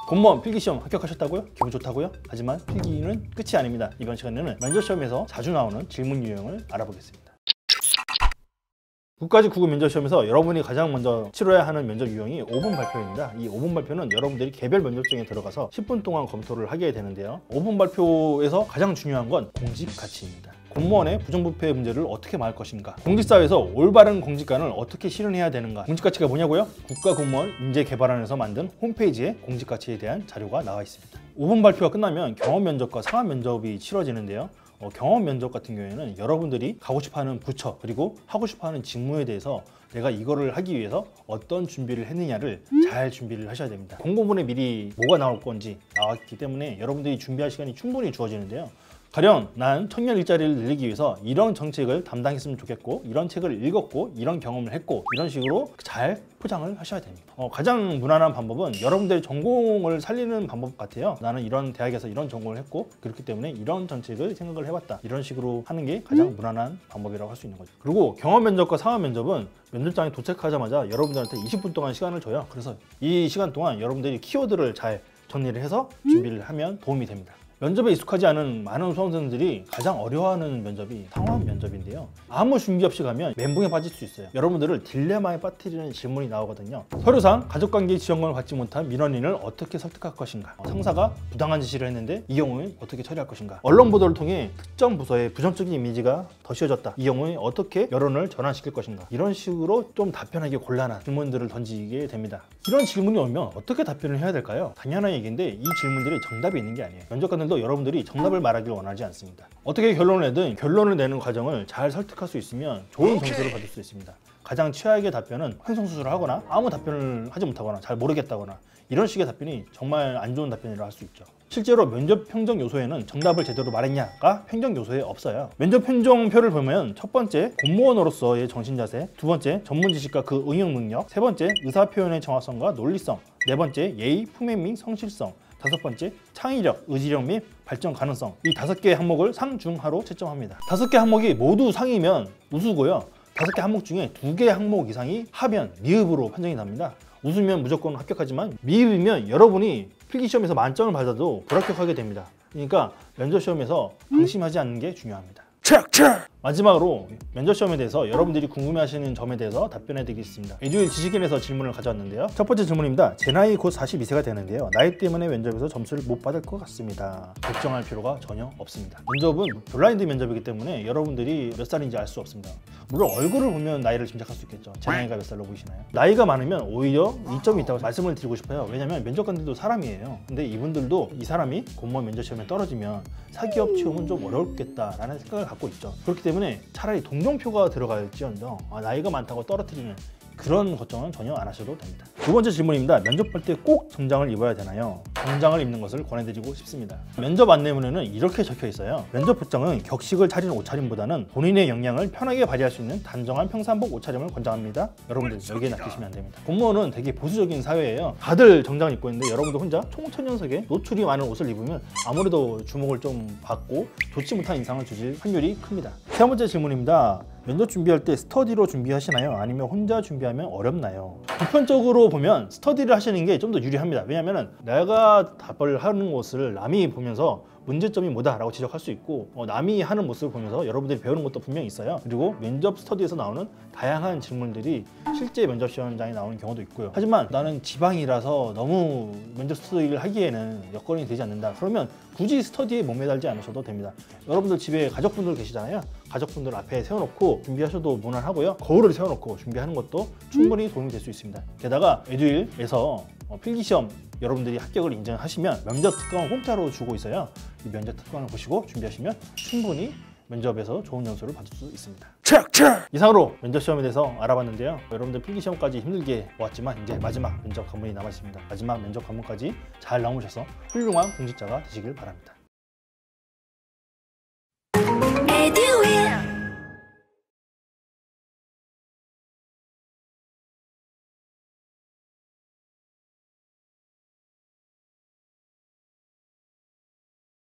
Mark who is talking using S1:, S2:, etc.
S1: 공무원 필기시험 합격하셨다고요? 기분 좋다고요? 하지만 필기는 끝이 아닙니다. 이번 시간에는 면접시험에서 자주 나오는 질문 유형을 알아보겠습니다. 국가직 국어 면접시험에서 여러분이 가장 먼저 치러야 하는 면접 유형이 5분 발표입니다. 이 5분 발표는 여러분들이 개별 면접장에 들어가서 10분 동안 검토를 하게 되는데요. 5분 발표에서 가장 중요한 건 공직 가치입니다. 공무원의 부정부패 문제를 어떻게 막을 것인가, 공직사회에서 올바른 공직관을 어떻게 실현해야 되는가. 공직가치가 뭐냐고요? 국가공무원 인재개발원에서 만든 홈페이지에 공직가치에 대한 자료가 나와 있습니다. 5분 발표가 끝나면 경험면접과 상업면접이 치러지는데요. 경험 면접 같은 경우에는 여러분들이 가고 싶어하는 부처 그리고 하고 싶어하는 직무에 대해서 내가 이거를 하기 위해서 어떤 준비를 했느냐를 잘 준비를 하셔야 됩니다. 공고문에 미리 뭐가 나올 건지 나왔기 때문에 여러분들이 준비할 시간이 충분히 주어지는데요. 가령 난 청년 일자리를 늘리기 위해서 이런 정책을 담당했으면 좋겠고, 이런 책을 읽었고, 이런 경험을 했고, 이런 식으로 잘 포장을 하셔야 됩니다. 가장 무난한 방법은 여러분들의 전공을 살리는 방법 같아요. 나는 이런 대학에서 이런 전공을 했고 그렇기 때문에 이런 정책을 생각을 해봤다. 이런 식으로 하는 게 가장 무난한 방법이라고 할 수 있는 거죠. 그리고 경험 면접과 상업 면접은 면접장에 도착하자마자 여러분들한테 20분 동안 시간을 줘요. 그래서 이 시간 동안 여러분들이 키워드를 잘 정리를 해서 준비를 하면 도움이 됩니다. 면접에 익숙하지 않은 많은 수험생들이 가장 어려워하는 면접이 상황 면접인데요. 아무 준비 없이 가면 멘붕에 빠질 수 있어요. 여러분들을 딜레마에 빠뜨리는 질문이 나오거든요. 서류상 가족관계 지원금을 받지 못한 민원인을 어떻게 설득할 것인가, 상사가 부당한 지시를 했는데 이 경우에 어떻게 처리할 것인가, 언론 보도를 통해 특정 부서의 부정적인 이미지가 더 씌워졌다, 이 경우에 어떻게 여론을 전환시킬 것인가. 이런 식으로 좀 답변하기 곤란한 질문들을 던지게 됩니다. 이런 질문이 오면 어떻게 답변을 해야 될까요? 당연한 얘기인데 이 질문들이 정답이 있는 게 아니에요. 면접관들도 여러분들이 정답을 말하길 원하지 않습니다. 어떻게 결론을 내든 결론을 내는 과정을 잘 설득할 수 있으면 좋은 점수를 받을 수 있습니다. 가장 최악의 답변은 횡성수술을 하거나 아무 답변을 하지 못하거나 잘 모르겠다거나 이런 식의 답변이 정말 안 좋은 답변이라고 할 수 있죠. 실제로 면접 평정 요소에는 정답을 제대로 말했냐가 평정 요소에 없어요. 면접 평정표를 보면 첫 번째 공무원으로서의 정신자세, 두 번째 전문 지식과 그 응용 능력, 세 번째 의사표현의 정확성과 논리성, 네 번째 예의, 품행 및 성실성, 다섯 번째 창의력, 의지력 및 발전 가능성. 이 5개의 항목을 상중하로 채점합니다. 5개 항목이 모두 상이면 우수고요. 5개 항목 중에 2개 항목 이상이 하면 미흡으로 판정이 납니다. 우수면 무조건 합격하지만 미흡이면 여러분이 필기시험에서 만점을 받아도 불합격하게 됩니다. 그러니까 면접시험에서 방심하지 않는 게 중요합니다. 마지막으로 면접시험에 대해서 여러분들이 궁금해하시는 점에 대해서 답변해 드리겠습니다. 에듀윌 지식인에서 질문을 가져왔는데요. 첫 번째 질문입니다. 제 나이 곧 42세가 되는데요. 나이 때문에 면접에서 점수를 못 받을 것 같습니다. 걱정할 필요가 전혀 없습니다. 면접은 블라인드 면접이기 때문에 여러분들이 몇 살인지 알 수 없습니다. 물론 얼굴을 보면 나이를 짐작할 수 있겠죠. 제 나이가 몇 살로 보이시나요? 나이가 많으면 오히려 이점이 있다고 말씀을 드리고 싶어요. 왜냐면 면접관들도 사람이에요. 근데 이분들도 이 사람이 공무원 면접시험에 떨어지면 사기업 채용은 좀 어렵겠다라는 생각을 갖고 있죠. 그렇기 때문에 차라리 동정표가 들어갈지언정 나이가 많다고 떨어뜨리는 그런 걱정은 전혀 안 하셔도 됩니다. 두 번째 질문입니다. 면접할 때 꼭 정장을 입어야 되나요? 정장을 입는 것을 권해드리고 싶습니다. 면접 안내문에는 이렇게 적혀 있어요. 면접 복장은 격식을 차린 옷차림보다는 본인의 역량을 편하게 발휘할 수 있는 단정한 평상복 옷차림을 권장합니다. 여러분들 여기에 낚이시면 안 됩니다. 공무원은 되게 보수적인 사회예요. 다들 정장을 입고 있는데 여러분들 혼자 총천연석에 노출이 많은 옷을 입으면 아무래도 주목을 좀 받고 좋지 못한 인상을 주실 확률이 큽니다. 세 번째 질문입니다. 면접 준비할 때 스터디로 준비하시나요? 아니면 혼자 준비하면 어렵나요? 보편적으로 보면 스터디를 하시는 게 좀 더 유리합니다. 왜냐하면 내가 답을 하는 것을 남이 보면서 문제점이 뭐다 라고 지적할 수 있고 남이 하는 모습을 보면서 여러분들이 배우는 것도 분명히 있어요. 그리고 면접 스터디에서 나오는 다양한 질문들이 실제 면접 시험장에 나오는 경우도 있고요. 하지만 나는 지방이라서 너무 면접 스터디를 하기에는 여건이 되지 않는다. 그러면 굳이 스터디에 목매달지 않으셔도 됩니다. 여러분들 집에 가족분들 계시잖아요. 가족분들 앞에 세워놓고 준비하셔도 무난하고요. 거울을 세워놓고 준비하는 것도 충분히 도움이 될 수 있습니다. 게다가 에듀윌에서 필기시험 여러분들이 합격을 인정하시면 면접 특강을 공짜로 주고 있어요. 이 면접 특강을 보시고 준비하시면 충분히 면접에서 좋은 점수를 받을 수 있습니다. 이상으로 면접 시험에 대해서 알아봤는데요. 여러분들 필기시험까지 힘들게 보았지만 이제 마지막 면접 관문이 남아 있습니다. 마지막 면접 관문까지 잘 넘으셔서 훌륭한 공직자가 되시길 바랍니다.